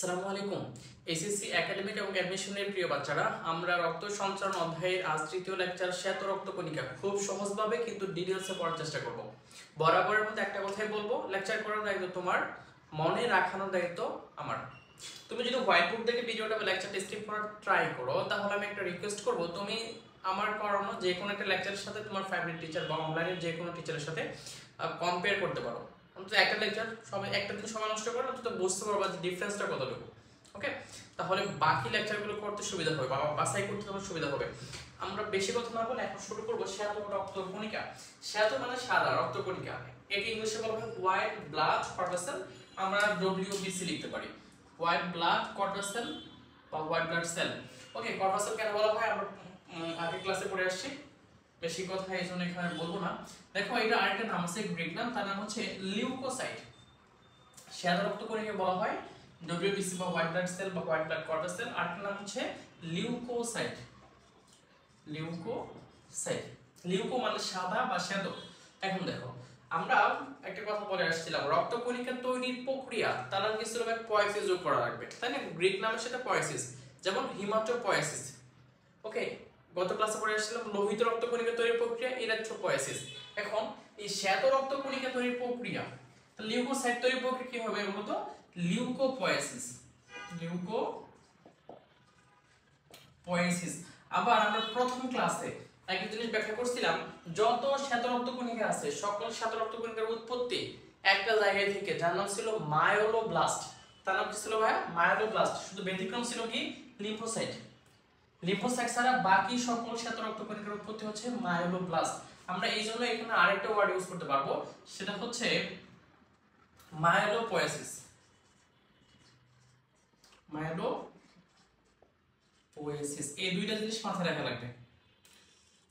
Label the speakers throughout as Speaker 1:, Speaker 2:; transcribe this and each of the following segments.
Speaker 1: আসসালামু আলাইকুম। SSC academic এবং অ্যাডমিশনের প্রিয় বাচ্চারা, আমরা রক্ত সঞ্চালন অধ্যায়ের আজ তৃতীয় লেকচার শ্বেত রক্ত কণিকা খুব সহজভাবে কিন্তু ডিটেইলসে পড়ার চেষ্টা করব। বরাবরের মধ্যে একটা কথাই বলবো, লেকচার করার দায়িত্ব তোমার, মনে রাখানোর দায়িত্ব আমার। তুমি যদি হোয়াইট বোর্ড দেখে ভিডিওটা বা লেকচারটা স্কিপ করার ট্রাই করো, তাহলে আমি একটা রিকোয়েস্ট করব, তুমি আমার করানো যে কোনো একটা লেকচারের সাথে তোমার ফেভারিট টিচার বা অনলাইনের যে কোনো টিচারের সাথে কম্পেয়ার করতে পারো। অন্তত একটা লেকচার সবাই একটা দিন সময় নষ্ট করে অন্তত বুঝতে পারবা যে ডিফারেন্সটা কতটুকু। ওকে, তাহলে বাকি লেকচারগুলো করতে সুবিধা হবে বা বাছাই করতে তোমার সুবিধা হবে। আমরা বেশি কথা না বলে এখন শুরু করব শ্বেত রক্ত কণিকা। শ্বেত মানে সাদা, রক্ত কণিকা, একে ইংলিশে বলা হয় হোয়াইট ব্লাড কর্পাসেল। আমরা ডব্লিউবিসি লিখতে পারি, হোয়াইট ব্লাড কর্পাসেল বা হোয়াইট ব্লাড সেল। ওকে, কর্পাসেল কেন বলা হয় আমরা আগের ক্লাসে পড়ে আসছি, বেশি কথা এই জন্য এখানে বলবো না। দেখো, এটা আরেকটা নাম আছে, গ্রিক নাম, তার নাম হচ্ছে লিউকোসাইট। শ্বেত রক্ত কণিকা বলা হয় ডব্লিউবিসি বা হোয়াইট ব্লাড সেল বা হোয়াইট ব্লাড কর্পাসেল, আরেকটা নাম হচ্ছে লিউকোসাইট। লিউকোসাইট, লিউকো মানে সাদা বা শ্বেত। এখন দেখো, আমরা একটা কথা বলে আসছিলাম, রক্ত কণিকা তৈরির প্রক্রিয়া, তার নাম কি ছিল? পয়েসিস যোগ করা লাগবে, তাই না? গ্রিক নামের সাথে পয়েসিস, যেমন হিমাটোপয়েসিস। ওকে, গত ক্লাসে পড়ে আসছিলাম লোহিত রক্ত কণিকা তৈরির প্রক্রিয়া, ইলেকট্রোপয়েসিস। এখন এই শ্বেত রক্ত কণিকা তৈরির প্রক্রিয়া, লিউকোসাইট তৈরির প্রক্রিয়া কি হবে বলতো? লিউকোপয়েসিস। লিউকোপয়েসিস। আবার আমরা প্রথম ক্লাসে একটা জিনিস ব্যাখ্যা করছিলাম, যত শ্বেত রক্ত কণিকা আছে সকল শ্বেত রক্ত কণিকার উৎপত্তি একটা জায়গায় থেকে, যার নাম ছিল মায়োলোব্লাস্ট। তার নাম কি ছিল ভাইয়া? মায়োলোব্লাস্ট। শুধু ব্যতিক্রম ছিল কি? লিম্ফোসাইট। লিম্ফোসাইট ছাড়া বাকি সকল শ্বেত রক্ত কণিকার উৎপত্তি হচ্ছে মায়োলোব্লাস্ট। আমরা এই জন্য এখানে আরেকটা ওয়ার্ড ইউজ করতে পারবো, সেটা হচ্ছে মায়োলোপয়েসিস। মায়োলোপয়েসিস, এই দুইটা জিনিস মাথায় রাখা লাগবে।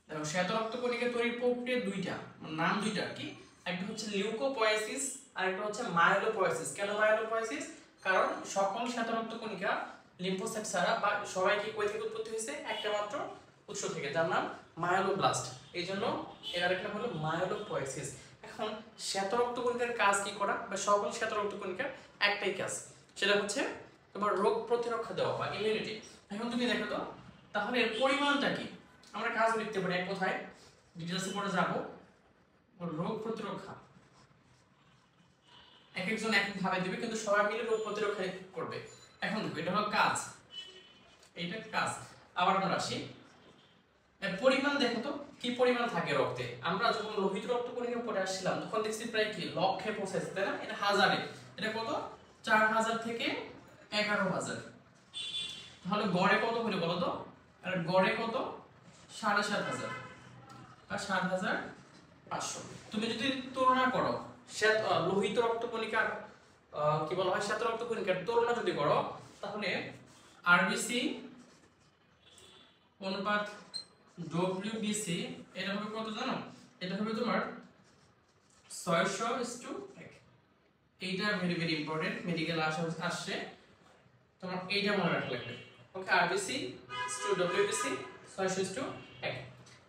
Speaker 1: দেখো, শ্বেত রক্ত কণিকা তৈরির প্রক্রিয়া দুইটা, নাম দুইটা কি? একটা হচ্ছে লিউকোপয়েসিস আর একটা হচ্ছে মায়োলোপয়েসিস। কেন মায়োলোপয়েসিস? কারণ সকল শ্বেত রক্ত কণিকা লিম্ফোসাইট ছাড়া বা সবাই কি কই থেকে উৎপত্তি হয়েছে? একটা মাত্র উৎস থেকে, যার নাম মায়োলোব্লাস্ট। এই জন্য এর আরেকটা হলো মায়োলোপয়েসিস। এখন শ্বেত রক্ত কণিকার কাজ কি করা? বা সকল শ্বেত রক্ত কণিকার একটাই কাজ, সেটা হচ্ছে তোমার রোগ প্রতিরক্ষা দেওয়া বা ইমিউনিটি। এখন তুমি দেখো তো, তাহলে এর পরিমাণটা কি? আমরা কাজ লিখতে পারি এক কথায়, ডিটেইলসে পড়ে যাব। রোগ প্রতিরক্ষা এক একজন এক এক ভাবে দিবে, কিন্তু সবাই মিলে রোগ প্রতিরক্ষা করবে। এখন দেখো, এটা হলো কাজ, এইটা কাজ। আবার আমরা আসি, এর পরিমাণ দেখো তো কি পরিমাণ থাকে রক্তে। আমরা যখন লোহিত রক্ত কণিকা পড়ে আসছিলাম তখন দেখছি প্রায় কি লক্ষে পৌঁছাইছে, তাই না? এটা হাজারে, এটা কত? 4000 থেকে 11000। তাহলে গড়ে কত হলো বলো তো? আর গড়ে কত? 7500 আর 7500। তুমি যদি তুলনা করো লোহিত রক্ত কণিকার কি বলা হয় শ্বেত রক্ত কণিকার তুলনা যদি করো, তাহলে আরবিসি অনুপাত ডব্লিউবিসি এটা হবে কত জানো? এটা হবে তোমার 600:1। এইটা ভেরি ভেরি ইম্পর্টেন্ট, মেডিকেল আসছে, তোমার এইটা মনে রাখা লাগবে। ওকে, আরবিসি টু ডব্লিউবিসি 600:1।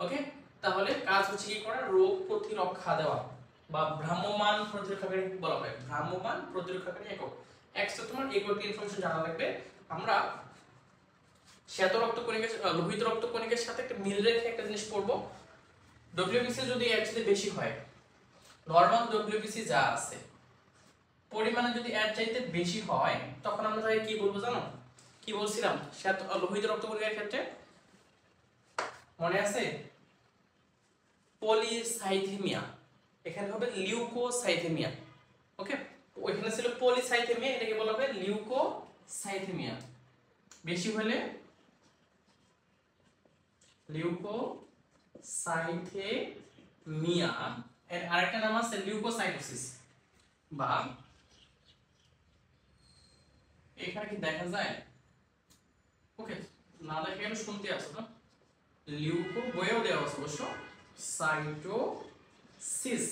Speaker 1: ওকে, তাহলে কাজ হচ্ছে কি করা? রোগ প্রতিরক্ষা দেওয়া বা ভ্রাম্যমান প্রতিরক্ষাকারী বলা হয়, ভ্রাম্যমান প্রতিরক্ষাকারী একক। এক্স তোমার একক ইনফরমেশন জানা লাগবে। আমরা শ্বেত রক্ত কণিকা লোহিত রক্ত কণিকার সাথে একটা মিল রেখে একটা জিনিস পড়বো, ডব্লিউবিসি যদি একচুয়ালি বেশি হয়, নরমাল ডব্লিউবিসি যা আছে পরিমাণে যদি এর চাইতে বেশি হয়, তখন আমরা তাকে কি বলবো জানো? কি বলছিলাম শ্বেত লোহিত রক্ত কণিকার ক্ষেত্রে? মনে আছে? পলিসাইথেমিয়া, এখানে হবে লিউকোসাইথেমিয়া। ওকে, ওইখানে ছিল পলিসাইথেমিয়া, এটাকে বলা হবে লিউকোসাইথেমিয়া। বেশি হলে লিউকোসাইথেমিয়া, এর আরেকটা নাম আছে লিউকোসাইটোসিস। বা এখানে কি দেখা যায়? ওকে, না দেখে গেলে শুনতে আসো না, লিউকো বইয়েও দেওয়া আছে অবশ্য। সাইটোসিস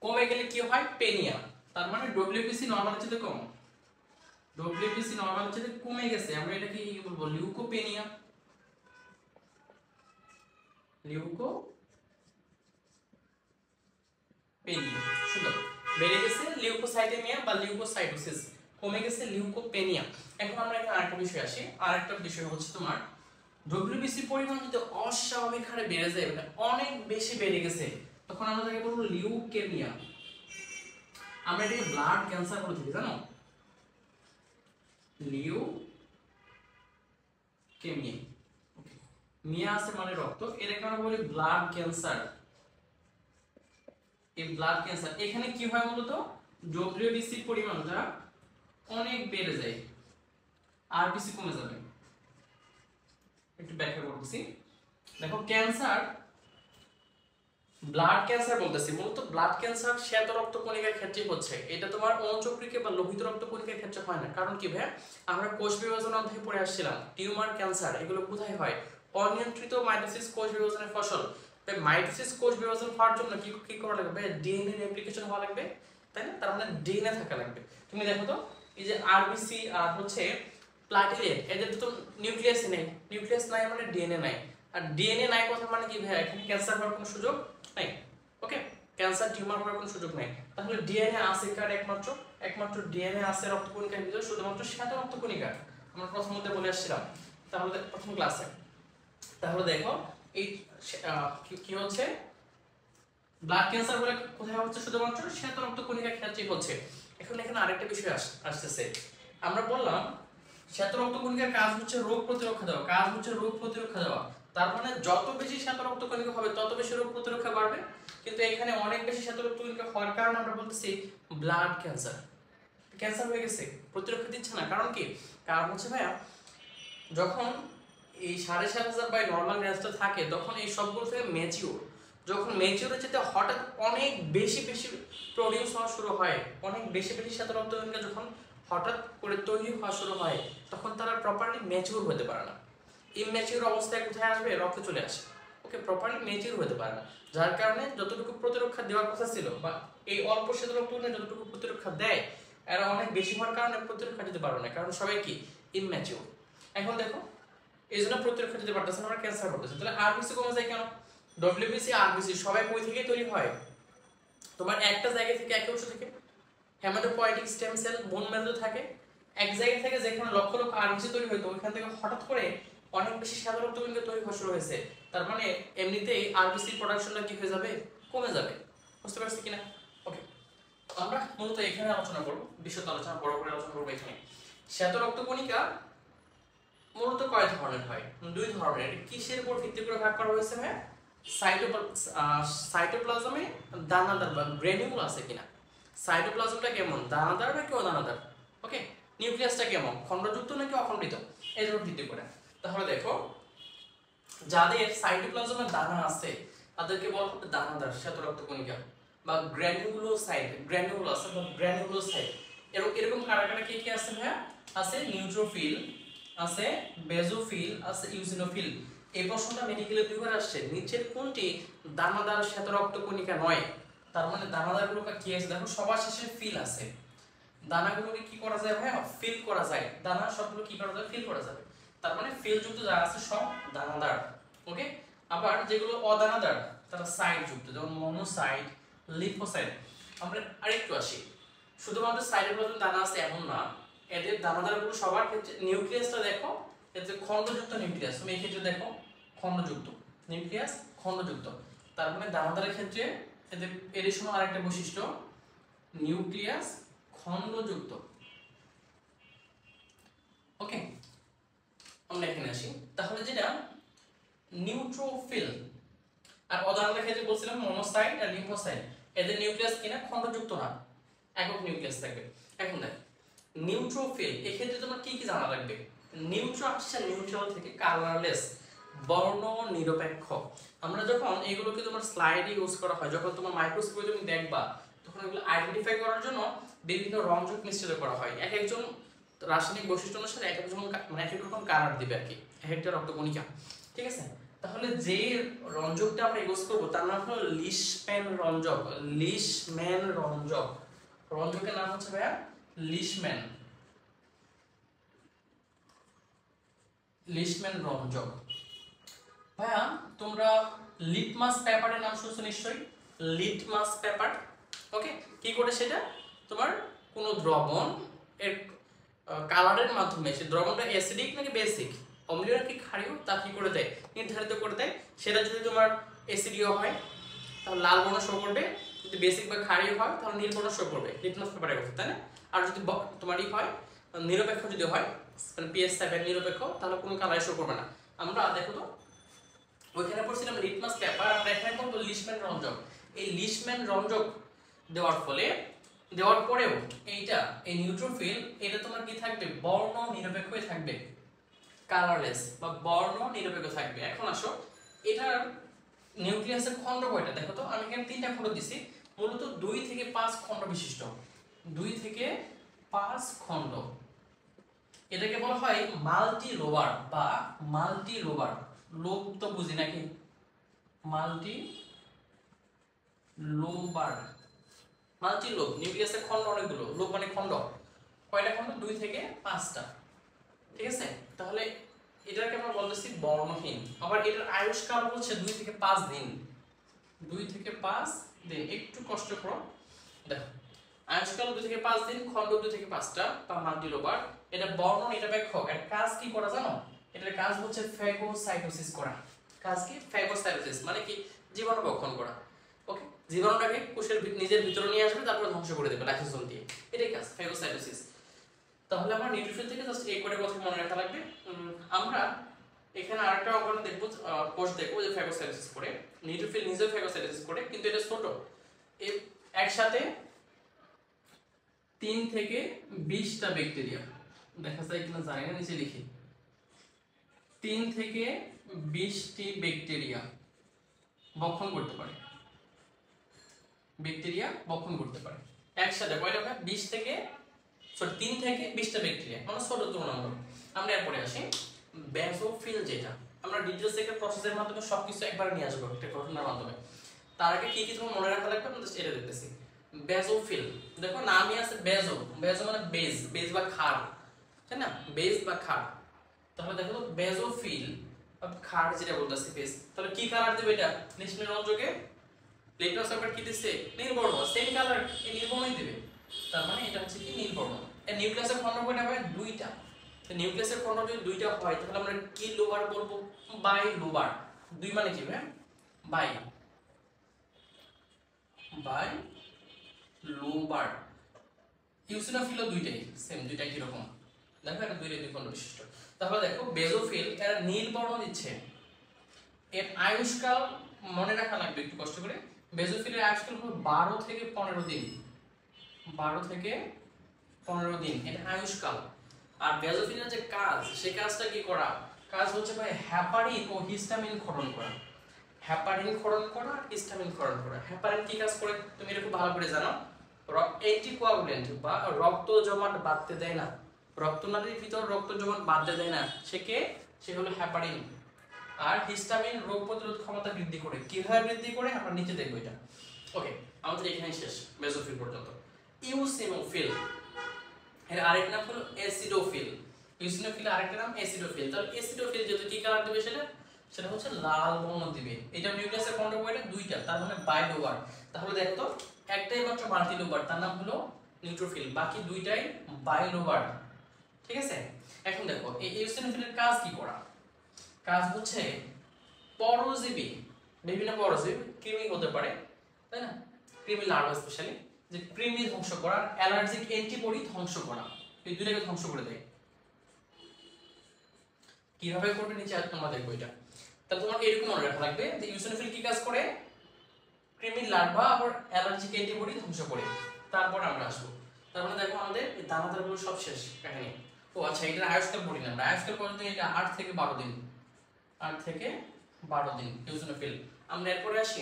Speaker 1: কমে গেলে কি হয়? পেনিয়া। তার মানে ডব্লিউবিসি নরমাল চেয়ে কম, ডব্লিউবিসি নরমাল চেয়ে কমে গেছে, আমরা এটাকে কি বলবো? লিউকোপেনিয়া। লিউকোপেনিয়া, সুন্দর, বেড়ে গেছে লিউকোসাইটেমিয়া বা লিউকোসাইটোসিস। কমে গেছে লিউকোপেনিয়া। এখন আমরা এখানে আরেকটা বিষয় আসি, আরেকটা বিষয় হচ্ছে তোমার ডব্লিউবিসি পরিমাণ যদি অস্বাভাবিক হারে বেড়ে যায়, মানে অনেক বেশি বেড়ে গেছে, তখন আমরা তাকে বলবো লিউকেমিয়া। আমরা এটাকে ব্লাড ক্যান্সার বলে থাকি, জানো? লিউকেমিয়া, মিয়া আছে মানে রক্ত, এটাকে আমরা বলি ব্লাড ক্যান্সার। এই ব্লাড ক্যান্সার এখানে কি হয় মূলত, ডব্লিউবিসি পরিমাণটা অনেক বেড়ে যায়, আরবিসি কমে যাবে। একটু ব্যাখ্যা করতেছি, দেখো ক্যান্সার, ব্লাড ক্যান্সার বলতেছি, মূলত ব্লাড ক্যান্সার শ্বেত রক্ত কণিকার ক্ষেত্রে হচ্ছে, এটা তোমার অঞ্চক্রিকে বা লোহিত রক্ত কণিকার ক্ষেত্রে হয় না। কারণ কি ভাই, আমরা কোষ বিভাজন অধ্যায়ে পড়ে আসছিলাম টিউমার ক্যান্সার এগুলো কোথায় হয়, অনিয়ন্ত্রিত মাইটোসিস কোষ বিভাজনের ফসল। তাই মাইটোসিস কোষ বিভাজন হওয়ার জন্য কি কি করা লাগবে, ডিএনএ রেপ্লিকেশন হওয়া লাগবে, তাই না? তার মানে ডিএনএ থাকা লাগবে। তুমি দেখো তো এই যে আরবিসি আর হচ্ছে প্লাটিলেট, এদের তো নিউক্লিয়াস নেই, নিউক্লিয়াস নাই মানে ডিএনএ নাই, আর ডিএনএ নাই কথা মানে কি ভাই, এখানে ক্যান্সার হওয়ার কোনো সুযোগ নাই। ওকে, ক্যান্সার টিউমার হওয়ার কোনো সুযোগ নাই। তাহলে ডিএনএ আছে কার, একমাত্র ডিএনএ আছে রক্তকণিকার ভিতরে, শুধুমাত্র শ্বেত রক্তকণিকা, আমরা প্রথমতে বলে আসছিলাম তাহলে প্রথম ক্লাসে। তাহলে দেখো এই কি হচ্ছে, ব্লাড ক্যান্সার বলে কোথায় হচ্ছে, শুধুমাত্র শ্বেত রক্তকণিকার ক্ষেত্রেই হচ্ছে। এখন এখানে আরেকটা বিষয় আসতেছে, আমরা বললাম শ্বেত রক্তকণিকার কাজ হচ্ছে রোগ প্রতিরক্ষা দেওয়া, তার মানে যত বেশি শ্বেত রক্তকণিকা হবে তত বেশি রোগ প্রতিরক্ষা বাড়বে। কিন্তু এখানে অনেক বেশি শ্বেত রক্তকণিকা হওয়ার কারণে আমরা বলতেছি ব্লাড ক্যান্সার, ক্যান্সার হয়ে গেছে, প্রতিরক্ষা দিচ্ছে না। কারণ কি, কারণ হচ্ছে ভাইয়া যখন এই 7.5,000 বাই নর্মাল রেঞ্জটা থাকে তখন এই সবগুলো থেকে ম্যাচিউর, যখন ম্যাচিউর হচ্ছে হঠাৎ অনেক বেশি প্রডিউস হওয়া শুরু হয়, অনেক বেশি শ্বেত রক্তকণিকা যখন হঠাৎ করে তৈরি হওয়া শুরু হয় তখন তারা প্রপারলি ম্যাচিউর হতে পারে না। ইমম্যাচিউর অবস্থায় কোথায় আসবে, রক্তে চলে আসে। ওকে, প্রপারলি ম্যাচিউর হতে পারে না, যার কারণে যতটুকু প্রতিরক্ষা দেওয়ার কথা ছিল বা এই অল্প শ্বেত রক্তকণিকা যতটুকু প্রতিরক্ষা দেয় এরা অনেক বেশি হওয়ার কারণে প্রতিরক্ষা দিতে পারবে না, কারণ সবাই কি ইমম্যাচিউর। এখন দেখো এই জন্য প্রতিরক্ষা দিতে পারতেছে না, আমরা ক্যান্সার করতেছি। তাহলে আরবিসি কমে যায় কেন, ডব্লিউবিসি আরবিসি সবাই কই থেকে তৈরি হয়, তোমার একটা জায়গা থেকে, এক উৎস থেকে, haematopoietic stem cell bone marrow থাকে, এক জায়গা থেকে যেখানে লক্ষ লক্ষ আরবিসি তৈরি হতো ওইখান থেকে হঠাৎ করে অনেক বেশি শ্বেত রক্তকণিকা তৈরি হওয়া শুরু হয়েছে, তার মানে এমনিতেই আরবিসি প্রোডাকশনটা কি হয়ে যাবে, কমে যাবে। বুঝতে পারছি কিনা? ওকে, আমরা মূলত এখানে আলোচনা করব, বিশদ আলোচনা বড় করে আলোচনা করব। এখানে শ্বেত রক্তকণিকা মূলত কয় ধরনের হয়, দুই ধরনের। কিসের উপর ভিত্তি করে ভাগ করা হয়েছে ভাই, সাইটোপ্লাজমে দানাদার বা গ্র্যানিউল আছে কিনা, সাইটোপ্লাজমটা কেমন, দানাদার নাকি অদানাদার, ওকে, নিউক্লিয়াসটা কেমন, খণ্ডযুক্ত নাকি অখণ্ডিত, এর উপর ভিত্তি করে। তাহলে দেখো যাদের সাইটোপ্লাজমে দানা আছে তাদেরকে বলা হবে দানাদার শ্বেত রক্তকণিকা বা গ্র্যানিউলোসাইট, গ্র্যানিউলাস বা গ্র্যানিউলোসাইট। এরকম কারা কারা কি কি আছে ভাই, আছে নিউট্রোফিল, আছে বেজোফিল, আছে ইউজিনোফিল। এই প্রশ্নটা মেডিকেলে দুইবার আসছে, নিচের কোনটি দানাদার শ্বেত রক্তকণিকা নয়, তার মানে দানাদারগুলো কি আছে দেখো, সবার শেষে ফিল আছে, দানাগুলোকে কি করা যায় ভাই, ফিল করা যায়, দানা সবগুলো কি করা যায়, ফিল করা যাবে, তার মানে ফিল যুক্ত যা আছে সব দানাদার। ওকে, আবার যেগুলো অদানাদার তারা সাইট যুক্ত, যেমন মনোসাইট, লিম্ফোসাইট। আমরা আরেকটু আসি, শুধুমাত্র সাইটোপ্লাজমে দানা আছে এমন না, এদের দানাদারগুলো সবার ক্ষেত্রে, নিউক্লিয়াসটা দেখো এতে খণ্ডযুক্ত নিউক্লিয়াস, তুমি এই ক্ষেত্রে দেখো খণ্ডযুক্ত নিউক্লিয়াস, খণ্ডযুক্ত, তার মানে দানাদারের ক্ষেত্রে এদের এডিশনাল আরেকটা বৈশিষ্ট্য, নিউক্লিয়াস খণ্ডযুক্ত। ওকে, আমরা এখানে আসি, তাহলে যেটা নিউট্রোফিল আর অদানাদার ক্ষেত্রে বলছিলাম মনোসাইট আর লিম্ফোসাইট, এদের নিউক্লিয়াস কিনা খণ্ডযুক্ত না, একক নিউক্লিয়াস থাকবে। এখন দেখ নিউট্রোফিল, এক্ষেত্রে তোমার কি কি জানা লাগবে, নিউট্রো আসছে নিউট্রাল থেকে, কালারলেস বর্ণ নিরপেক্ষ। আমরা যখন এগুলোকে তোমার স্লাইডে ইউজ করা হয়, যখন তোমার মাইক্রোস্কোপে তুমি দেখবা তখন এগুলো আইডেন্টিফাই করার জন্য বিভিন্ন রংযুক্ত মিশ্রিত করা হয়, এক একজন রাসায়নিক বৈশিষ্ট্য অনুসারে এক একজন মানে এক এক রকম কালার দিবে আর কি, এক একটা রক্তকণিকা, ঠিক আছে। তাহলে যে রঞ্জকটা আমরা ইউজ করব তার নাম হলো লিশম্যান রঞ্জক, লিশম্যান রঞ্জক, রঞ্জকের নাম হচ্ছে ভাইয়া লিশম্যান, লিশম্যান রঞ্জক। ভাইয়া তোমরা লিটমাস পেপারের নাম শুনছো নিশ্চয়ই, লিটমাস পেপার। ওকে, কি করে সেটা, তোমার কোনো দ্রবণ এর কালারের মাধ্যমে সে দ্রবণটা অ্যাসিডিক নাকি বেসিক, অম্লীয় নাকি ক্ষারীয় তা কি করে দেয়, নির্ধারিত করে দেয়। সেটা যদি তোমার অ্যাসিডীয় হয় তাহলে লাল বর্ণ শো করবে, যদি বেসিক বা ক্ষারীয় হয় তাহলে নীল বর্ণ শো করবে, লিটমাস পেপারের কথা, তাই না? আর যদি তোমার হয় নিরপেক্ষ যদি হয় মানে pH 7 নিরপেক্ষ তাহলে কোনো কালার শো করবে না। আমরা দেখো তো ওইখানে পড়ছিলাম লিটমাস পেপার, আমরা এখানে পড়বো লিশম্যান রঞ্জক। এই লিশম্যান রঞ্জক দেওয়ার পরেও এইটা এই নিউট্রোফিল এটা তোমার কি থাকবে, বর্ণ নিরপেক্ষই থাকবে, কালারলেস বা বর্ণ নিরপেক্ষ থাকবে। এখন আসো এটার নিউক্লিয়াসের খণ্ড কয়টা দেখো তো, আমি এখানে 3টা খণ্ড দিছি, মূলত 2 থেকে 5 খণ্ড বিশিষ্ট, 2 থেকে 5 খণ্ড। এটাকে বলা হয় মাল্টি লোবার বা মাল্টি লোবার, লোব তো বুঝি নাকি, মাল্টি লোবার, মাল্টি লোব, নিউক্লিয়াসের খণ্ড অনেকগুলো, লোব মানে খণ্ড, কয়টা খণ্ড, 2 থেকে 5টা, ঠিক আছে? তাহলে এটাকে আমরা বলতেছি বর্ণহীন। আবার এটার আয়ুষ্কাল হচ্ছে 2 থেকে 5 দিন, 2 থেকে 5 দিন, একটু কষ্ট করো দেখো, আয়ুষ্কাল 2 থেকে 5 দিন, খণ্ড 2 থেকে 5টা বা মাল্টিলোবার। এটা বর্ণ নিরপেক্ষ। এর কাজ কি করা জানো? এটার কাজ হচ্ছে ফ্যাগোসাইটোসিস করা। কাজ কি? ফ্যাগোসাইটোসিস মানে কি, জীবাণু ভক্ষণ করা। ওকে, জীবাণুটাকে কোষের নিজের ভিতরে নিয়ে আসবে, তারপর ধ্বংস করে দেবে লাইসোসোম দিয়ে, এটাই কাজ, ফ্যাগোসাইটোসিস। তাহলে আমরা নিউট্রোফিল থেকে জাস্ট এই করে কথা মনে রাখা লাগবে। আমরা এখানে আরেকটা অঙ্কন দেখব, কোষ দেখব যে ফ্যাগোসাইটোসিস করে, নিউট্রোফিল নিজেও ফ্যাগোসাইটোসিস করে, কিন্তু এটা ছোট, একসাথে 3 থেকে 20টা ব্যাকটেরিয়া, দেখা যায় কিনা জানি না, নিচে লিখি, 3 থেকে 20টি ব্যাকটেরিয়া বক্ষণ করতে পারে, ব্যাকটেরিয়া বক্ষণ করতে পারে একসাথে, কয়টা হয়, 3 থেকে 20টা ব্যাকটেরিয়া, মানে ছোট তুলনামূলক। আমরা এরপরে আসি বেসোফিল, যেটা আমরা ডিটেইলস থেকে প্রসেসের মাধ্যমে সবকিছু একবার নিয়ে আসবো একটা ঘটনার মাধ্যমে। তার আগে কি কি তোমার মনে রাখা লাগবে আমরা এটা দেখতেছি। বেসোফিল, দেখো নামই আছে বেসো, বেসো মানে বেজ, বেজ বা ক্ষার, তাই না, বেজ বা ক্ষার। তাহলে দেখো তো বেসোফিল ক্ষার যেটা বলতেছি বেজ, তাহলে কি কালার দেবে এটা, লিশম্যান রঞ্জকে লিটমাস পেপার কি দিছে, নীল বর্ণ, সেম কালার, এই নীল বর্ণই দিবে, তার মানে এটা হচ্ছে কি নীল বর্ণ। এর নিউক্লিয়াসের খণ্ড কয়টা হয়, 2টা। তো নিউক্লিয়াসের খণ্ড যদি 2টা হয় তাহলে আমরা কি লোবার বলবো, বাই লোবার। 2 মানে কি ভাই, বাই, বাই লোবার। ইউসিনোফিলও 2টাই সেম, 2টাই কি রকম দেখো, এটা 2 খণ্ড বিশিষ্ট। তাহলে দেখো বেসোফিল এরা নীল বর্ণ দিচ্ছে, এর আয়ুষ্কাল মনে রাখা লাগবে একটু কষ্ট করে। বেসোফিলের আয়ুষ্কাল হলো 12 থেকে 15 দিন, 12 থেকে 15 দিন এটা আয়ুষ্কাল। আর বেসোফিলের যে কাজ, সেই কাজটা কি করা, কাজ হচ্ছে ভাই হেপারিন ও হিস্টামিন ক্ষরণ করা, হেপারিন ক্ষরণ করা, হিস্টামিন ক্ষরণ করা। হেপারিন কি কাজ করে তুমি এটা খুব ভালো করে জানো, অ্যান্টিকোয়াগুলেন্ট বা রক্ত জমাট বাঁধতে দেয় না, রক্তনালীর ভিতর রক্ত জমাট বাঁধতে দেয় না, সে হলো হেপারিন। আর হিস্টামিন রোগ প্রতিরোধ ক্ষমতা বৃদ্ধি করে, কিভাবে বৃদ্ধি করে আমরা নিচে দেখব এটা। ওকে, আমাদের এখানে শেষ বেসোফিল পর্যন্ত। ইউসিনোফিল এর আরেক নাম হলো অ্যাসিডোফিল, ইউসিনোফিল আরেকটা নাম অ্যাসিডোফিল। তাহলে অ্যাসিডোফিল যেটা কি কালার দিবে, সেটা হচ্ছে লাল বর্ণ দিবে। এটা নিউক্লিয়াসের খণ্ড কয়টা, 2টা, তার মানে বাইলোবার। তাহলে দেখো তো একটাই মাত্র মাল্টিলোবার, তার নাম হলো নিউট্রোফিল, বাকি 2টাই বাইলোবার, ঠিক আছে? এখন দেখো এই ইউসিনোফিলের কাজ কি করা, কাজ হচ্ছে পরজীবী, বিভিন্ন পরজীবী, কৃমি হতে পারে, তাই না, কৃমি লার্ভা স্পেশালি, যে কৃমি ধ্বংস করা, অ্যালার্জিক অ্যান্টিবডি ধ্বংস করা, এই দুইটাকে ধ্বংস করে দেয়। কিভাবে করবে নিচে তোমরা দেখো এটা। তাহলে তোমাকে এরকম মনে রাখা লাগবে যে ইউসিনোফিল কি কাজ করে, কৃমি লার্ভা আবার অ্যালার্জিক অ্যান্টিবডি ধ্বংস করে। তারপর আমরা আসবো, তারপরে দেখো আমাদের দানাদারগুলো সব শেষ কাহিনী। ও আচ্ছা, এটা আয়ুষ্কাল বলি না আমরা, আয়ুষ্কাল পর্যন্ত এটা 8 থেকে 12 দিন, 8 থেকে 12 দিন ইউসিনোফিল। আমরা এরপরে আসি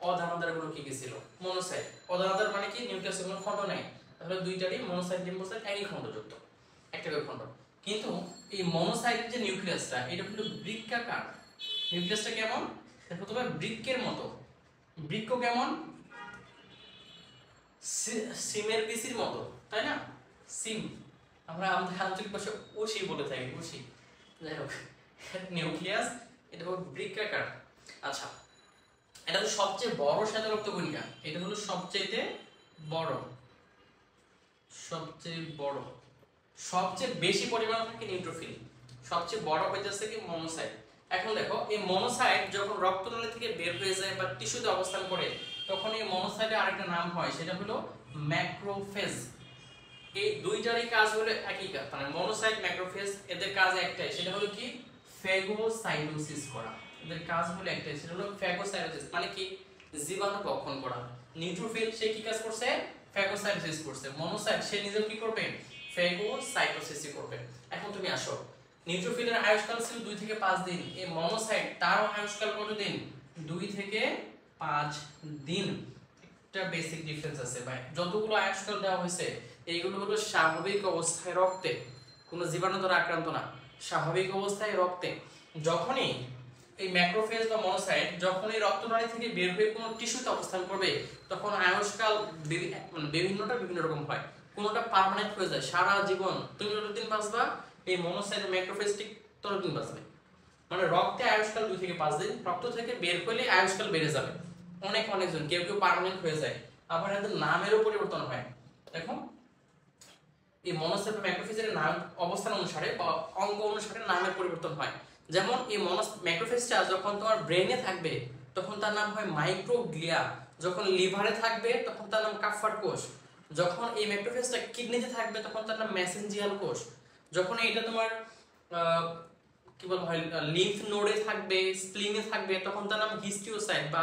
Speaker 1: অদানাদারগুলো কি কি ছিল, মনোসাইট। অদানাদার মানে কি, নিউক্লিয়াসে কোনো খণ্ড নাই, তাহলে 2টারই মনোসাইট ডিম্বোসাইট একই খণ্ডযুক্ত, একটা করে খণ্ড। কিন্তু এই মনোসাইটের যে নিউক্লিয়াসটা এটা হলো বৃক্কাকার। নিউক্লিয়াসটা কেমন দেখো তবে, বৃক্কের মতো। বৃক্ক কেমন, সিমের বিচির মতো, তাই না, সিম, আমরা আমাদের আঞ্চলিক ভাষা উশি বলে থাকি, উশি। যাই হোক, নিউক্লিয়াস এটা হলো বৃক্কাকার। আচ্ছা, এটা হলো সবচেয়ে বড় শ্বেতরক্ত কণিকা, এটা হলো সবচেয়ে বড়, সবচেয়ে বড় সবচেয়ে বেশি পরিমাণ থাকে নিউট্রোফিল, সবচেয়ে বড় হইতেছে কি মনোসাইট। এখন দেখো এই মনোসাইট যখন রক্তনালী থেকে বের হয়ে যায় বা টিস্যুতে অবস্থান করে তখন এই মনোসাইটের আরেকটা নাম হয়, সেটা হলো ম্যাক্রোফেজ। এই দুইটারই কাজ হলো একই কাজ, মানে মনোসাইট ম্যাক্রোফেজ এদের কাজ একটাই, সেটা হলো কি ফ্যাগোসাইটোসিস করা। এদের কাজ হলো একটাই, সেটা হলো ফ্যাগোসাইটোসিস, মানে কি জীবাণু ভক্ষণ করা। নিউট্রোফিল সে কি কাজ করছে? ফ্যাগোসাইটোসিস করছে। মনোসাইট সে নিজে কি করবে? ফ্যাগোসাইটোসিস করবে। এখন তুমি আসো, নিউট্রোফিলের আয়ুষ্কাল ছিল 2 থেকে 5 দিন, এই মনোসাইট তার আয়ুষ্কাল কত দিন? 2 থেকে 5 দিন। একটা বেসিক ডিফারেন্স আছে ভাই, যতগুলো আয়ুষ্কাল দেওয়া হয়েছে এইগুলো হলো স্বাভাবিক অবস্থায় রক্তে, কোনো জীবাণু দ্বারা আক্রান্ত না, স্বাভাবিক অবস্থায় রক্তে। যখনই এই ম্যাক্রোফেজ বা মনোসাইট যখন এই রক্তনালী থেকে বের হয়ে কোনো টিস্যুতে অবস্থান করবে তখন আয়ুষ্কাল বিভিন্নটা বিভিন্ন রকম হয়। কোনোটা পার্মানেন্ট হয়ে যায়, সারা জীবন তুমি যতদিন বাঁচবা এই মনোসাইট ম্যাক্রোফেজ ঠিক ততদিন বাঁচবে। মানে রক্তে আয়ুষ্কাল 2 থেকে 5 দিন, রক্ত থেকে বের করলে আয়ুষ্কাল বেড়ে যাবে। অনেকজন কেউ কেউ পার্মানেন্ট হয়ে যায়, আবার এদের নামেরও পরিবর্তন হয়। দেখো এই মনোসাইট ম্যাক্রোফেজের নাম অবস্থান অনুসারে বা অঙ্গ অনুসারে নামের পরিবর্তন হয়। যেমন এই ম্যাক্রোফেজটা যখন তোমার ব্রেনে থাকবে তখন তার নাম হয় মাইক্রোগ্লিয়া, যখন লিভারে থাকবে তখন তার নাম কাফার কোষ, যখন এই ম্যাক্রোফেজটা কিডনিতে থাকবে তখন তার নাম মেসেঞ্জিয়াল কোষ, যখন এটা তোমার কি বলা হয় লিম্ফ নোডে থাকবে, স্প্লিনে থাকবে তখন তার নাম হিস্টিওসাইট, বা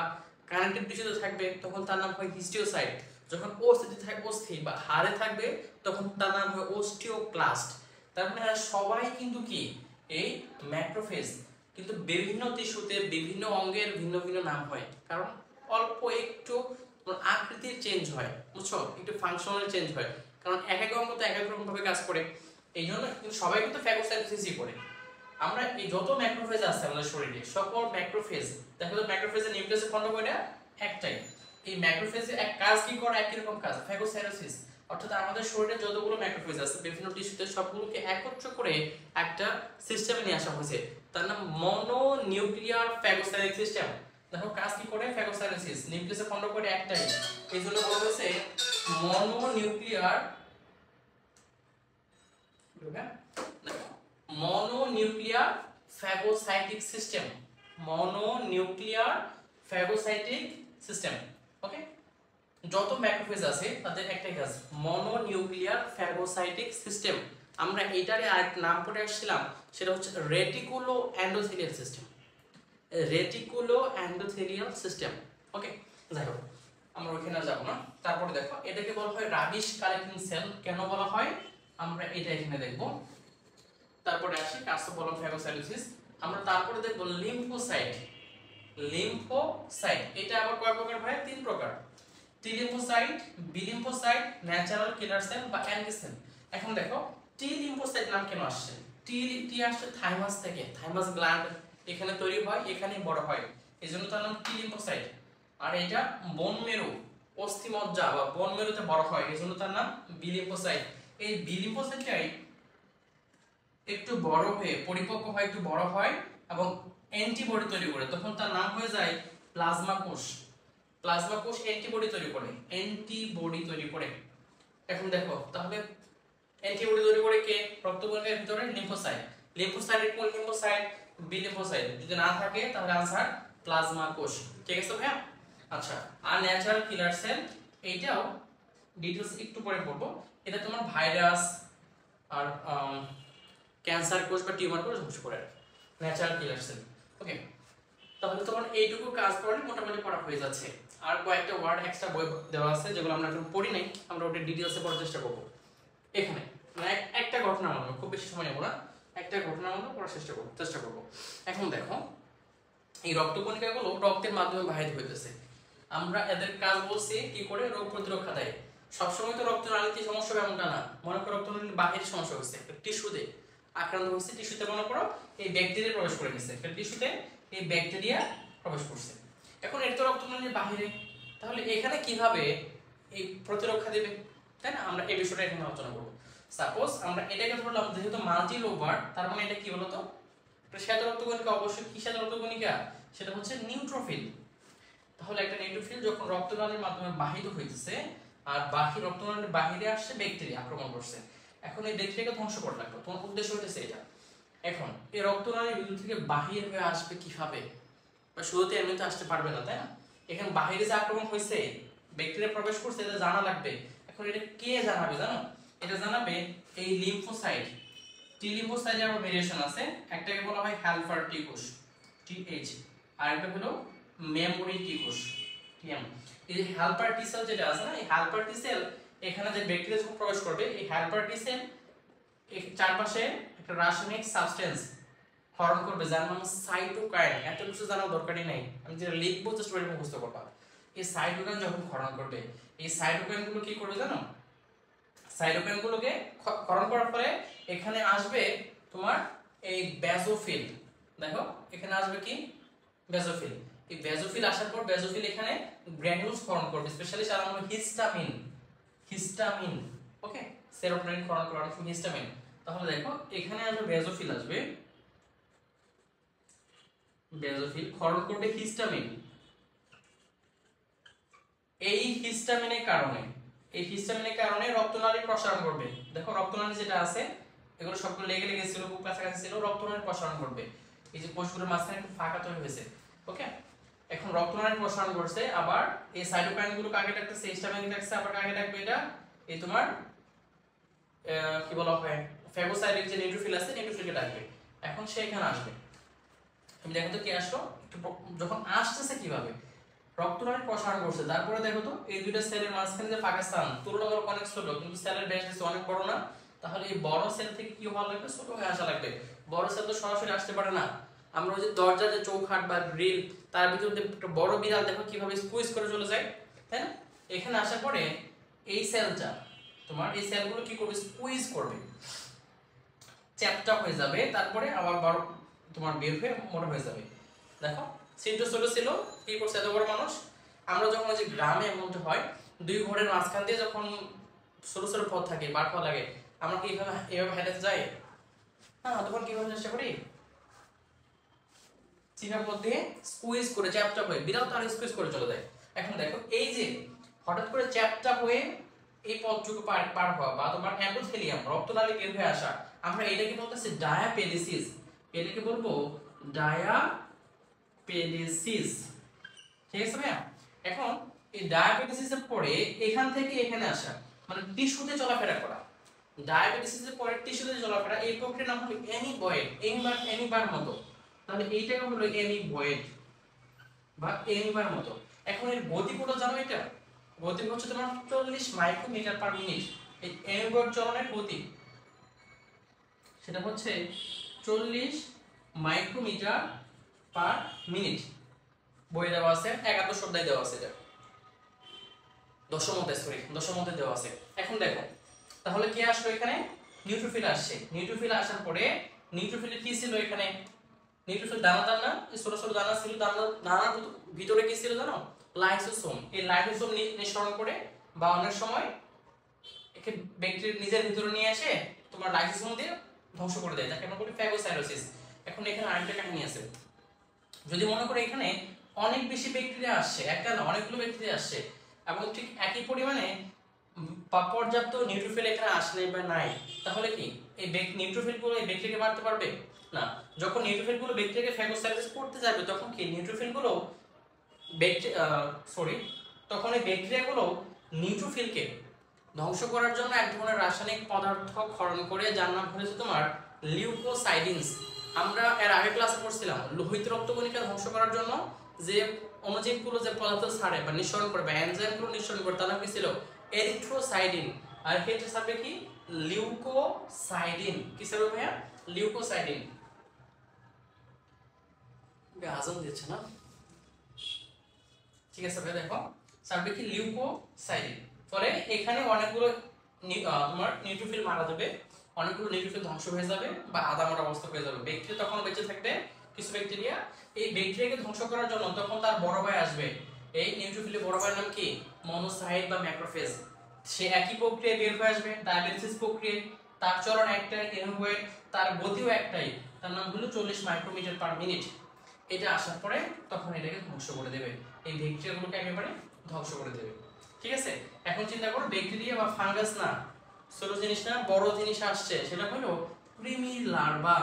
Speaker 1: কানেক্টিভ টিস্যুতে থাকবে তখন তার নাম হয় হিস্টিওসাইট, যখন অস্থিতে থাকবে অস্থি বা হাড়ে থাকবে তখন তার নাম হয় অস্টিওক্লাস্ট। তার মানে সবাই কিন্তু কি এই ম্যাক্রোফেজ, কিন্তু বিভিন্ন টিস্যুতে বিভিন্ন অঙ্গের ভিন্ন ভিন্ন নাম হয়, কারণ অল্প একটু আকৃতির চেঞ্জ হয়, বুঝছো, একটু ফাংশনাল চেঞ্জ হয়, কারণ এক এক অঙ্গ তো এক এক রকম ভাবে কাজ করে। এই জন্য কিন্তু সবাই কিন্তু ফ্যাগোসাইটোসিসই করে। আমরা এই যত ম্যাক্রোফেজ আছে আমাদের শরীরে সকল ম্যাক্রোফেজ, দেখো তো ম্যাক্রোফেজের নিউক্লিয়াসের খন্ড কয়টা? একটাই। এই ম্যাক্রোফেজের এক কাজ কি করে? একই রকম কাজ, ফ্যাগোসাইটোসিস। অর্থাৎ আমাদের শরীরে যতগুলো ম্যাক্রোফেজ আছে বিভিন্ন টিস্যুতে সবগুলোকে একত্র করে একটা সিস্টেমে নিয়ে আসা হয়েছে, তার নাম মনোনিউক্লিয়ার ফ্যাগোসাইটিক সিস্টেম। দেখো কাজ কি করে? ফ্যাগোসাইটোসিস, নিউক্লিয়াসের খন্ড কয়টা? একটাই, এই জন্য বলা হয়েছে mononuclear mononuclear phagocytic system, mononuclear phagocytic system. Okay, যত ম্যাক্রোফেজ আছে তাদের একটাই কাজ, মনোনিউক্লিয়ার ফ্যাগোসাইটিক সিস্টেম। আমরা এইটারে আরেক নাম করে আসছিলাম, সেটা হচ্ছে রেটিকুলো এন্ডোথেলিয়াল সিস্টেম, রেটিকুলো এন্ডোথেলিয়াল সিস্টেম। ওকে, যাই হোক আমরা ওইখানে যাব না। তারপরে দেখো এটাকে বলা হয় রাবিশ কালেক্টিং সেল। কেন বলা হয় আমরা এটা এখানে দেখব। তারপরে আসি কার্সোপলন ফ্যাগোসাইটোসিস। আমরা তারপরে দেখব লিম্ফোসাইট। লিম্ফোসাইট এটা আবার কয় প্রকার হয়? 3 প্রকার, T lymphocyte, B lymphocyte, natural killer cell বা অ্যান্টি সেল। এখন দেখো টি লিম্ফোসাইট নাম কেন আসছে? টি আসছে থাইমাস থেকে, থাইমাস গ্ল্যান্ড এখানে তৈরি হয়, এখানেই বড় হয়, এজন্য তার নাম টি লিম্ফোসাইট। আর এটা বোন মেরু, অস্থিমজ্জা বা বোন মেরুতে বড় হয়, এজন্য তার নাম বি লিম্ফোসাইট। এই বি লিম্ফোসাইটটাই একটু বড় হয়ে পরিপক্ক হয়, একটু বড় হয় এবং অ্যান্টিবডি তৈরি করে, তখন তার নাম হয়ে যায় প্লাজমা কোষ। প্লাজমা কোষ অ্যান্টিবডি তৈরি করে, অ্যান্টিবডি তৈরি করে। এখন দেখো তাহলে অ্যান্টিবডি তৈরি করে কে? রক্তকণিকার ভিতরে লিম্ফোসাইট। লিম্ফোসাইটের কোন লিম্ফোসাইট? B lymphocyte. যদি না থাকে তাহলে आंसर প্লাজমা কোষ। ঠিক আছে ভাইয়া? আচ্ছা, আর ন্যাচারাল কিলার সেল এইটাও ডিটেইলস একটু পরে পড়বো। এটা তোমার ভাইরাস আর ক্যান্সার কোষ বা টিউমার কোষ ধ্বংস করে ন্যাচারাল কিলার সেল। ওকে, তাহলে তোমার এইটুকু কাজ করলে মোটামুটি পড়া হয়ে যাচ্ছে। আর কয়েকটা ওয়ার্ড এক্সট্রা বই দেওয়া আছে যেগুলো আমরা এখন পড়ি নাই, আমরা ওটা ডিটেইলসে পড়ার চেষ্টা করব। এখানে মানে একটা ঘটনা মানবো, খুব বেশি সময় নেব না, একটা ঘটনা মানবো পড়ার চেষ্টা করব। এখন দেখো এই রক্তকণিকাগুলো রক্তের মাধ্যমে বাহির হইতেছে, আমরা এদের কাজ বলছি কি করে? রোগ প্রতিরক্ষা দেয়। সবসময় তো রক্তনালীতে সমস্যা হবে এমনটা না। মনে করো রক্তনালীর বাহিরে সমস্যা হচ্ছে, একটা টিস্যুতে আক্রান্ত হচ্ছে, টিস্যুতে মনে করো এই ব্যাকটেরিয়া প্রবেশ করে গেছে, একটা টিস্যুতে এই ব্যাকটেরিয়া প্রবেশ করছে। এখন এটা তো রক্তনালীর বাহিরে, তাহলে এখানে কিভাবে এই প্রতিরক্ষা দেবে, তাই না? আমরা এই বিষয়টা এখানে আলোচনা করব। সাপোজ আমরা এটাকে ধরলাম যেহেতু মাল্টি লোবার, তার মানে এটা কি বলতো? শ্বেত রক্তকণিকা। অবশ্যই কি শ্বেত রক্তকণিকা? সেটা হচ্ছে নিউট্রোফিল। তাহলে একটা নিউট্রোফিল যখন রক্তনালীর মাধ্যমে বাহিত হইতেছে আর বাকি রক্তনালীর বাহিরে আসছে ব্যাকটেরিয়া আক্রমণ করছে, এখন এই ব্যাকটেরিয়াকে ধ্বংস করা লাগবে, তোমার উদ্দেশ্য হচ্ছে এটা। এখন এই রক্তনালীর ভিতর থেকে বাহির হয়ে আসবে কিভাবে, বা শুরুতে এমনিতে আসতে পারবে না, তাই না? এখানে বাহিরে যে আক্রমণ হয়েছে, ব্যাকটেরিয়া প্রবেশ করছে, এটা জানা লাগবে। এখন এটা কে জানাবে জানো? এটা জানাবে এই লিম্ফোসাইট। টি লিম্ফোসাইটের আবার ভেরিয়েশন আছে, একটাকে বলা হয় হেল্পার টি কোষ টিএইচ, আর একটা হলো মেমোরি টি কোষ টিএম। এই যে হেল্পার টি সেল যেটা আছে না, এই হেল্পার টি সেল এখানে যে ব্যাকটেরিয়া যখন প্রবেশ করবে, এই হেল্পার টি সেল এর চারপাশে একটা রাসায়নিক সাবস্টেন্স ক্ষরণ করবে যার নাম সাইটোকাইন। এত কিছু জানার দরকারই নাই, আমি যেটা লিখবো জাস্ট ওটা মুখস্থ করবা। এই সাইটোকাইন যখন ক্ষরণ করবে, এই সাইটোকাইন গুলো কি করবে জানো? সাইটোকাইন গুলোকে ক্ষরণ করার পরে এখানে আসবে তোমার এই বেজোফিল। দেখো এখানে আসবে কি? বেজোফিল। এই বেজোফিল আসার পর বেজোফিল এখানে গ্র্যানুলস ফর্ম করবে, স্পেশালি যার নাম হলো হিস্টামিন। হিস্টামিন, ওকে, সেরোটোনিন ফর্ম করার জন্য হিস্টামিন। তাহলে দেখো এখানে আসবে বেজোফিল, আসবে বেজোফিল ক্ষরণ করবে হিস্টামিন। এই হিস্টামিনের কারণে রক্তনালী প্রসারণ করবে। দেখো রক্তনালী যেটা আছে এগুলো সবগুলো লেগে লেগে ছিল, খুব কাছাকাছি ছিল, রক্তনালী প্রসারণ করবে। এই যে কোষগুলোর মাঝখানে একটু ফাঁকা তৈরি হয়েছে, ওকে। এখন রক্তনালী প্রসারণ করছে, আবার এই সাইটোকাইন গুলো কাকে ডাকতেছে? হিস্টামিন ডাকছে। আবার কাকে ডাকবে? এটা এই তোমার কি বলা হয়, ফেগোসাইটিক যে নিউট্রোফিল আছে, নিউট্রোফিলকে ডাকবে। এখন সে এখানে আসবে। তুমি দেখো তো কি আসলো, যখন আসতেছে কিভাবে? রক্তনালীর প্রসারণ করছে, তারপরে দেখো তো এই দুইটা সেলের মাঝখানে যে ফাঁকা স্থান তুলনামূলক অনেক ছোট, কিন্তু সেলের ব্যাস দিচ্ছে অনেক বড় না? তাহলে এই বড় সেল থেকে কি হওয়া লাগবে? ছোট হয়ে আসা লাগবে। বড় সেল তো সরাসরি আসতে পারে না। আমরা ওই যে দরজার যে চৌকাঠ বা গ্রিল, তার ভিতরে একটা বড় বিড়াল দেখো কিভাবে স্কুইজ করে চলে যায়, তাই না? এখানে আসার পরে এই সেলটা তোমার, এই সেলগুলো কি করবে? স্কুইজ করবে, চ্যাপটা হয়ে যাবে, তারপরে আবার বড় তোমার বের হয়ে মোটা হয়ে যাবে। দেখো সিনটা ছোট ছিল, কি করছে এত বড় মানুষ? আমরা যখন ওই যে গ্রামে এমনটা হয়, দুই ঘরের মাঝখান দিয়ে যখন ছোট ছোট পথ থাকে, পার পথ লাগে, আমরা কি এভাবে হেঁটে যাই না? তখন কিভাবে চেষ্টা করি? চিনার মধ্যে স্কুইজ করে চ্যাপটা হয়ে, বিড়াল তো আর স্কুইজ করে চলে যায়। এখন দেখো এই যে হঠাৎ করে চ্যাপটা হয়ে এই পথটুকু পার হওয়া, বা তোমার এন্ডোথেলিয়াম রক্তনালী বের হয়ে আসা, আমরা এটাকে বলতেছি ডায়াপেডিসিস। এটাকে বলবো ডায়াপেডিসিস, ঠিক আছে ভাইয়া? এখন এই ডায়াপেটিসিসের পরে এখান থেকে এখানে আসা, মানে টিস্যুতে চলাফেরা করা। ডায়াবেটিসের পরে টিস্যুতে চলাফেরা, এই প্রক্রিয়ার নাম হলো অ্যামিবয়েড, অ্যামিবার মতো। তাহলে এইটাকে হলো অ্যামিবয়েড বা অ্যামিবার মতো। এখন এর গতিপথ জানো? এটা গতি হচ্ছে তোমার 40 মাইক্রোমিটার পার মিনিট। এই অ্যামিবয়েড চলনের গতি সেটা হচ্ছে 40 মাইক্রোমিটার পার মিনিট। বই দেওয়া আছে, একাদশ অধ্যায় দেওয়া আছে, এটা দশমতে দেওয়া আছে। এখন দেখো তাহলে কি আসলো এখানে? নিউট্রোফিল আসছে। নিউট্রোফিল আসার পরে নিউট্রোফিলে কি ছিল এখানে? নিউট্রোফিল দানাদার না, ছোট ছোট দানা ছিল, দানার ভিতরে কি ছিল জানো? লাইসোসোম। এই লাইসোসোম নিঃসরণ করে, বা অনেক সময় একে ব্যাকটেরিয়া নিজের ভিতরে নিয়ে এসে তোমার লাইসোসোম দিয়ে ধ্বংস করে দেয়, যাকে আমরা বলি ফ্যাগোসাইটোসিস। এখন এখানে আরেকটা কাহিনী আছে। যদি মনে করো এখানে অনেক বেশি ব্যাকটেরিয়া আসছে, একটা না অনেকগুলো ব্যাকটেরিয়া আসছে, এবং ঠিক একই পরিমাণে পর্যাপ্ত নিউট্রোফিল এখানে আসলে বা নাই, তাহলে কি এই নিউট্রোফিল গুলো এই ব্যাকটেরিয়াকে মারতে পারবে না? যখন নিউট্রোফিল গুলো ব্যাকটেরিয়াকে ফ্যাগোসাইটোসিস করতে যাবে, তখন কি নিউট্রোফিল গুলো তখন এই ব্যাকটেরিয়া গুলো নিউট্রোফিলকে ধ্বংস করার জন্য এক ধরনের রাসায়নিক পদার্থ ক্ষরণ করে, যার নাম হচ্ছে তোমার লিউকোসাইডিনস। আমরা এর আগে ক্লাসে পড়ছিলাম, লোহিত রক্তকণিকা ধ্বংস করার জন্য যে অণুজীবগুলো যে পদার্থ ছাড়ে বা নিঃসরণ করে, বা এনজাইমগুলো নিঃসরণ করে, তার নাম কি ছিল? এরিথ্রোসাইডিন। আর এটা ছাড়বে কি? লিউকোসাইডিন। কি ছাড়বে ভাইয়া? লিউকোসাইডিন। আজান দিচ্ছে না, ঠিক আছে ভাই? দেখো ছাড়বে কি? লিউকোসাইডিন। ফলে এখানে অনেকগুলো তোমার নিউট্রোফিল মারা যাবে, অনেকগুলো নিউট্রোফিল ধ্বংস হয়ে যাবে বা আদামরা অবস্থা হয়ে যাবে। ব্যাকটেরিয়া তখন বেঁচে থাকবে কিছু ব্যাকটেরিয়া। এই ব্যাকটেরিয়াকে ধ্বংস করার জন্য তখন তার বড় ভাই আসবে। এই নিউট্রোফিলের বড় ভাইয়ের নাম কি? মনোসাইট বা ম্যাক্রোফেজ। সে একই প্রক্রিয়ায় বের হয়ে আসবে, ডায়াবেটিস প্রক্রিয়া। তার চলন একটাই, অ্যামিবয়েড, তার গতিও একটাই, তার নাম হলো 40 মাইক্রোমিটার পার মিনিট। এটা আসার পরে তখন এটাকে ধ্বংস করে দেবে, এই ব্যাকটেরিয়াগুলোকে একেবারে ধ্বংস করে দেবে, ঠিক আছে? এখন চিন্তা করো ব্যাকটেরিয়া বা ফাঙ্গাস না, ছোট জিনিস না, বড় জিনিস আসছে, সেটা হলো কৃমির লার্ভা।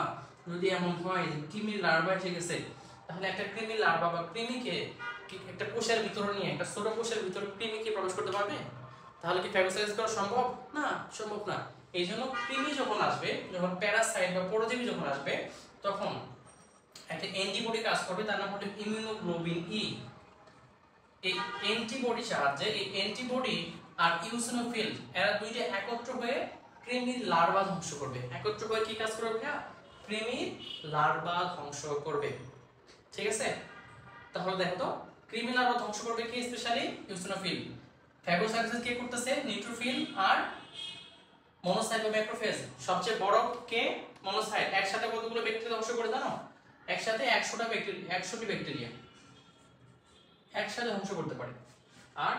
Speaker 1: যদি এমন হয় কৃমির লার্ভা এসে গেছে, তাহলে একটা কৃমির লার্ভা বা কৃমিকে একটা কোষের ভিতরে নিয়ে, একটা ছোট কোষের ভিতরে কৃমি কি প্রবেশ করতে পারবে? তাহলে কি ফ্যাগোসাইটোসিস করা সম্ভব? না, সম্ভব না। এই জন্য কৃমি যখন আসবে, যখন প্যারাসাইট বা পরজীবী যখন আসবে, তখন একটা অ্যান্টিবডি কাজ করবে, তার নাম হলো ইমিউনোগ্লোবিন ই। এই অ্যান্টিবডি সাহায্যে, এই অ্যান্টিবডি আর ইওসিনোফিল এরা দুইটা একত্র হয়ে কৃমির লার্ভা ধ্বংস করবে। একত্র হয়ে কি কাজ করবে? কৃমির লার্ভা ধ্বংস করবে। ঠিক আছে? তাহলে দেখো তো, কৃমি লার্ভা ধ্বংস করবে কি? Specially eosinophil. ফ্যাগোসাইটোসিস কে করতেছে? নিউট্রোফিল আর মনোসাইট বা ম্যাক্রোফেজ। সবচেয়ে বড় কে? মনোসাইট। একসাথে কতগুলো ব্যাকটেরিয়া ধ্বংস করে জানো? একসাথে 100টা ব্যাকটেরিয়া, 100টি ব্যাকটেরিয়া একসাথে ধ্বংস করতে পারে। আর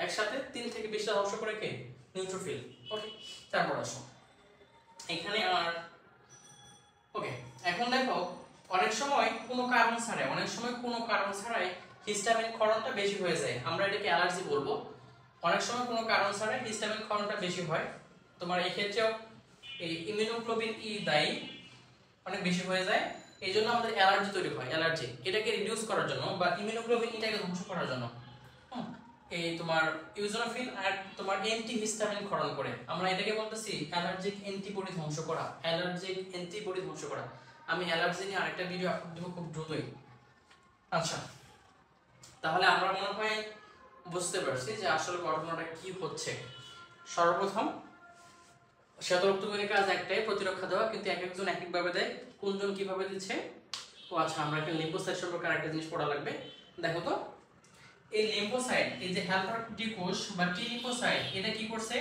Speaker 1: একসাথে 3 থেকে 20টা ধ্বংস করে কে? নিউট্রোফিল। ওকে, তারপর আসো এখানে আর ওকে, এখন দেখো অনেক সময় কোনো কারণ ছাড়াই হিস্টামিন ক্ষরণটা বেশি হয়ে যায়। আমরা এটাকে অ্যালার্জি বলবো। অনেক সময় কোনো কারণ ছাড়াই হিস্টামিন ক্ষরণটা বেশি হয়। তোমার এই ক্ষেত্রেও এই ইমিউনোগ্লোবিন ই দায়ী, অনেক বেশি হয়ে যায়। এই জন্য আমাদের অ্যালার্জি তৈরি হয়। অ্যালার্জি এটাকে রিডিউস করার জন্য বা ইমিউনোগ্লোবিন ইটাকে ধ্বংস করার জন্য এই তোমার ইওসিনোফিল আর তোমার অ্যান্টি হিস্টামিন ক্ষরণ করে। আমরা এটাকে বলতেছি অ্যালার্জিক অ্যান্টিবডি ধ্বংস করা। অ্যালার্জিক অ্যান্টিবডি ধ্বংস করা। আমি অ্যালার্জি নিয়ে আরেকটা ভিডিও আপলোড দেব খুব দ্রুতই। আচ্ছা, তাহলে আমরা মনে হয় বুঝতে পারছি যে আসলে ঘটনাটা কি হচ্ছে। সর্বপ্রথম শ্বেত রক্তকণিকার কাজ একটাই, প্রতিরক্ষা দেওয়া, কিন্তু এক একজন এক একভাবে দেয়। কোনজন কিভাবে দিচ্ছে? ও আচ্ছা, আমরা একটা লিম্ফোসাইট সম্পর্কে আরেকটা জিনিস পড়া লাগবে। দেখো তো, এই লিম্ফোসাইট, এই যে হেল্পার টি কোষ বা টি লিম্ফোসাইট, এটা কি করছে?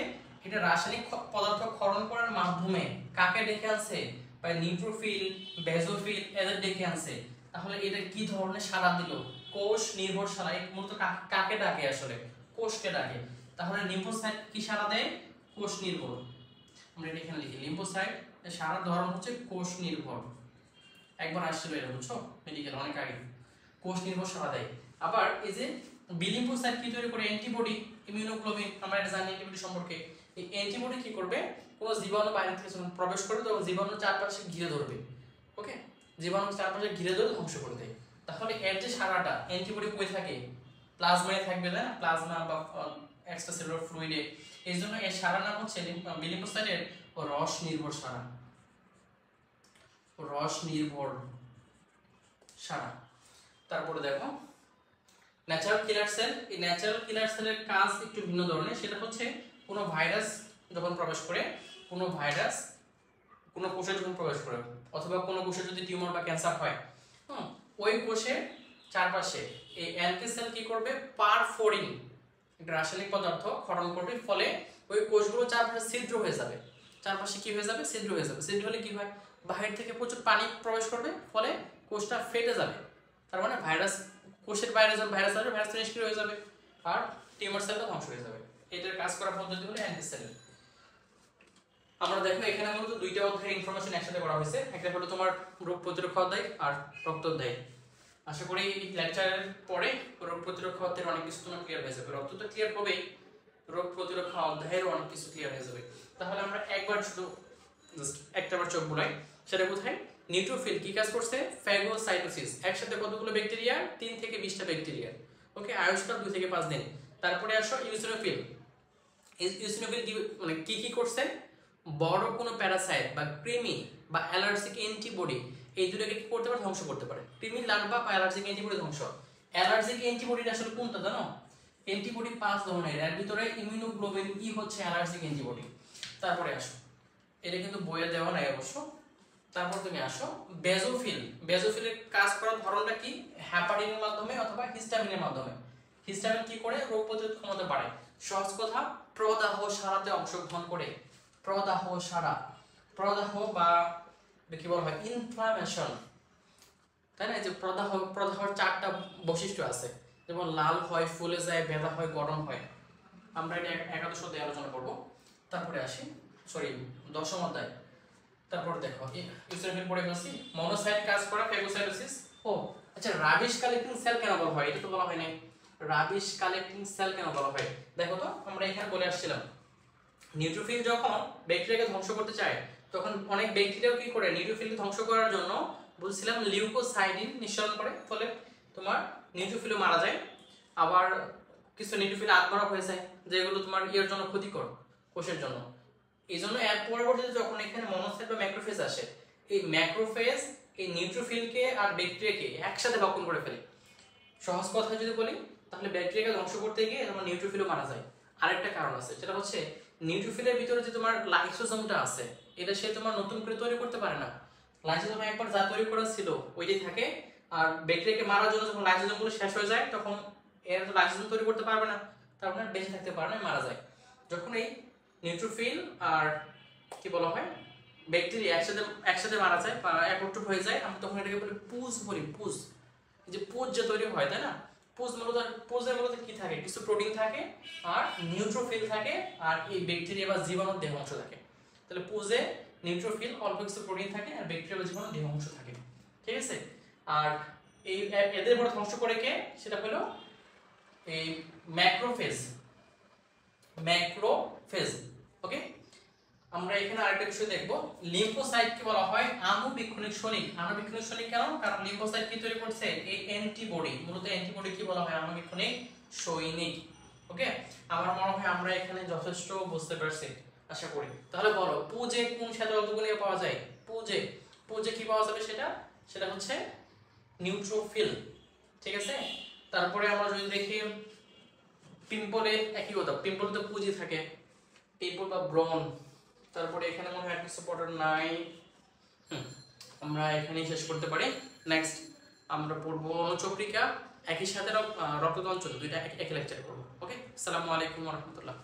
Speaker 1: এটা রাসায়নিক পদার্থ ক্ষরণ করার মাধ্যমে কাকে ডেকে আনছে? বা নিউট্রোফিল, বেজোফিল এদের ডেকে আনছে। তাহলে এটা কি ধরনের সাড়া দিল? কোষ নির্ভর সাড়া। মূলত কাকে ডাকে? আসলে কোষকে ডাকে। তাহলে লিম্ফোসাইট কি সাড়া দেয়? কোষ নির্ভর। আমরা এটা এখানে লিখি, লিম্ফোসাইট এর সাড়ার ধরন হচ্ছে কোষ নির্ভর। একবার আসছিল এটা, বুঝছো, মেডিকেল অনেক আগে। কোষ নির্ভর সাড়া দেয়। আবার এই যে বি লিম্ফোসাইট কি তৈরি করে? Antibody, immunoglobulin. আমরা এটা জানি অ্যান্টিবডি সম্পর্কে। এই অ্যান্টিবডি কি করবে? কোন জীবাণু বাইরে থেকে যখন প্রবেশ করবে তখন জীবাণু চারপাশে ঘিরে ধরবে। ওকে, জীবাণু চারপাশে ঘিরে ধরে ধ্বংস করে দেয়। তাহলে এর যে সাড়াটা, অ্যান্টিবডি কই থাকে? প্লাজমায় থাকবে, না? প্লাজমা বা এক্সট্রাসেলুলার ফ্লুইডে। এই জন্য এর সাড়ার নাম হচ্ছে বি লিম্ফোসাইটের রস নির্ভর সাড়া। রস নির্ভর সাড়া। তারপরে দেখো ন্যাচারাল কিলার সেল। এই ন্যাচারাল কিলার সেলের কাজ একটু ভিন্ন ধরনের। সেটা হচ্ছে কোনো ভাইরাস যখন প্রবেশ করে, কোনো ভাইরাস কোনো কোষে যখন প্রবেশ করে, অথবা কোনো কোষে যদি টিউমার বা ক্যান্সার হয়, ওই কোষের চারপাশে এই অ্যান্টি সেল কি করবে? পারফোরিন, একটা রাসায়নিক পদার্থ ক্ষরণ করবে। ফলে ওই কোষগুলো চারপাশে ছিদ্র হয়ে যাবে। চারপাশে কি হয়ে যাবে? ছিদ্র হয়ে যাবে। ছিদ্র হলে কি হয়? বাহির থেকে প্রচুর পানি প্রবেশ করবে, ফলে কোষটা ফেটে যাবে। তার মানে ভাইরাস, কোষের বাইরে যখন ভাইরাস আসবে, ভাইরাসটা নিষ্ক্রিয় হয়ে যাবে আর টিউমার সেলটা ধ্বংস হয়ে যাবে। এটার কাজ করার পদ্ধতি হলো অ্যান্টিসেল। আমরা দেখো এখানে মূলত দুইটা অধ্যায়ের ইনফরমেশন একসাথে করা হয়েছে। একটা হলো তোমার রোগ প্রতিরক্ষা অধ্যায় আর রক্ত অধ্যায়। আশা করি এই লেকচারের পরে রোগ প্রতিরক্ষা অধ্যায়ের অনেক কিছু তোমার ক্লিয়ার হয়ে যাবে। রক্ত তো ক্লিয়ার হবেই, রোগ প্রতিরক্ষা অধ্যায়েরও অনেক কিছু ক্লিয়ার হয়ে যাবে। তাহলে আমরা একবার শুধু জাস্ট একটাবার চোখ বুলাই। সেটা কোথায়? নিউট্রোফিল কি কাজ করছে? ফ্যাগোসাইটোসিস। একসাথে কতগুলো ব্যাকটেরিয়া? 3 থেকে 20টা ব্যাকটেরিয়া। ওকে, আয়ুষ্কাল 2 থেকে 5 দিন। তারপরে আসো ইওসিনোফিল। ইওসিনোফিল মানে কি করছে? বড় কোনো প্যারাসাইট বা কৃমি বা অ্যালার্জিক অ্যান্টিবডি, এই দুটোকে কি করতে পারে? ধ্বংস করতে পারে। কৃমির লার্ভা বা অ্যালার্জিক অ্যান্টিবডি ধ্বংস। অ্যালার্জিক অ্যান্টিবডি আসলে কোনটা জানো? অ্যান্টিবডি 5 ধরনের, এর ভিতরে ইমিউনোগ্লোবিন ই হচ্ছে অ্যালার্জিক অ্যান্টিবডি। তারপরে আসো, এটা কিন্তু বইয়ে দেওয়া নাই অবশ্য। তারপর তুমি আসো বেজোফিল। বেজোফিলের কাজ করার ধরনটা কি? হ্যাপারিনের মাধ্যমে অথবা হিস্টামিনের মাধ্যমে। হিস্টামিন কি করে? রোগ প্রতিরোধ ক্ষমতা বাড়ায়। সহজ কথা, প্রদাহ সারাতে অংশগ্রহণ করে। প্রদাহ সারা, প্রদাহ বা কি বলা হয়? ইনফ্লামেশন, তাই না? যে প্রদাহর 4টা বৈশিষ্ট্য আছে, যেমন লাল হয়, ফুলে যায়, ব্যথা হয়, গরম হয়। আমরা এটা একাদশ অধ্যায়ে আলোচনা করব। তারপরে আসি দশম অধ্যায়। তারপর দেখো ইউসিনোফিল পড়ে গেছি। মনোসাইট কাজ করা, ফ্যাগোসাইটোসিস। ও আচ্ছা, রাবিশ কালেক্টিং সেল কেন বলা হয়? এটা তো বলা হয় নাই। রাবিশ কালেক্টিং সেল কেন বলা হয়? দেখো তো, আমরা এখানে বলে আসছিলাম নিউট্রোফিল যখন ব্যাকটেরিয়াকে ধ্বংস করতে চায় তখন অনেক ব্যাকটেরিয়াও কি করে নিউট্রোফিলকে ধ্বংস করার জন্য বলছিলাম লিউকোসাইডিন নিঃসরণ করে, ফলে তোমার নিউট্রোফিলও মারা যায়। আবার কিছু নিউট্রোফিল আত্মরা হয়ে যায় যেগুলো তোমার ইয়ের জন্য ক্ষতিকর, কোষের জন্য। এই জন্য এর পরবর্তীতে যখন এখানে মনোসাইট বা ম্যাক্রোফেজ আসে, এই ম্যাক্রোফেজ এই নিউট্রোফিলকে আর ব্যাকটেরিয়াকে একসাথে ভক্ষণ করে ফেলে। সহজ কথায় যদি বলি তাহলে ব্যাকটেরিয়াকে ধ্বংস করতে গিয়ে তোমার নিউট্রোফিলও মারা যায়। আরেকটা কারণ আছে, সেটা হচ্ছে নিউট্রোফিলের ভিতরে যে তোমার লাইসোজোমটা আছে, এটা সে তোমার নতুন করে তৈরি করতে পারে না। লাইসোজোম একবার যা তৈরি করা ছিল ওইটাই থাকে। আর ব্যাকটেরিয়াকে মারার জন্য যখন লাইসোজোমগুলো শেষ হয়ে যায় তখন এর তো লাইসোজোম তৈরি করতে পারবে না, তার মানে বেঁচে থাকতে পারে না, মারা যায়। যখন এই নিউট্রোফিল আর কি বলা হয় ব্যাকটেরিয়া একসাথে একসাথে মারা যায় বা একত্র হয়ে যায়, আমি তখন এটাকে বলি পুজ বলি। পুজ, যে পুজ যে তৈরি হয় তাই না, পুজের মূলত কি থাকে, কিছু প্রোটিন থাকে আর নিউট্রোফিল থাকে আর এই ব্যাকটেরিয়া বা জীবাণুর দেহ অংশ থাকে। তাহলে পুজে নিউট্রোফিল অল্প কিছু প্রোটিন থাকে আর ব্যাকটেরিয়া বা জীবাণুর দেহ অংশ থাকে, ঠিক আছে। আর এই এদের বড় ধ্বংস করে কে, সেটা হলো এই ম্যাক্রোফেজ। ম্যাক্রোফেজ, ওকে। আমরা এখানে আরেকটা বিষয় দেখব, লিম্ফোসাইট কি বলা হয় আণুবীক্ষণিক সৈনিক। আণুবীক্ষণিক সৈনিক কেন, কারণ লিম্ফোসাইট কি তৈরি করছে, এই অ্যান্টিবডি। মূলত অ্যান্টিবডি কি বলা হয় আণুবীক্ষণিক সৈনিক, ওকে। আমার মনে হয় আমরা এখানে যথেষ্ট বুঝতে পারছি, আশা করি। তাহলে বলো পুজে কোন শ্বেত রক্তকণিকা পাওয়া যায়, পুজে পুজে কি পাওয়া যাবে, সেটা হচ্ছে নিউট্রোফিল, ঠিক আছে। তারপরে আমরা যদি দেখি পিম্পলে একই কথা, পিম্পল তো পুঁজি থাকে, পিম্পল বা ব্রণ। তারপরে এখানে মনে হয় কিছু পড়ার নাই, আমরা এখানেই শেষ করতে পারি। নেক্সট আমরা পড়বো অনুচক্রিকা, একই সাথে রক্ততঞ্চল, দুইটা একই লেকচার করবো, ওকে। আসসালামু আলাইকুম ওয়া রাহমাতুল্লাহ।